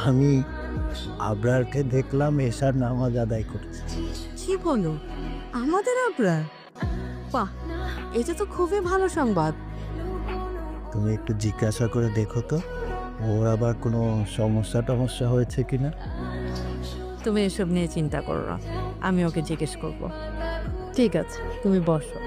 আমি আবরারকে দেখলাম এশার নামাজ আদায় করছে। কি বলো, আমাদের আবরার? বাহ, এটা তো খুবই ভালো সংবাদ। তুমি একটু জিজ্ঞাসা করে দেখো তো ওর আবার কোনো সমস্যা হয়েছে কিনা। তুমি এসব নিয়ে চিন্তা করো না, আমি ওকে জিজ্ঞেস করব। ঠিক আছে, তুমি বসো।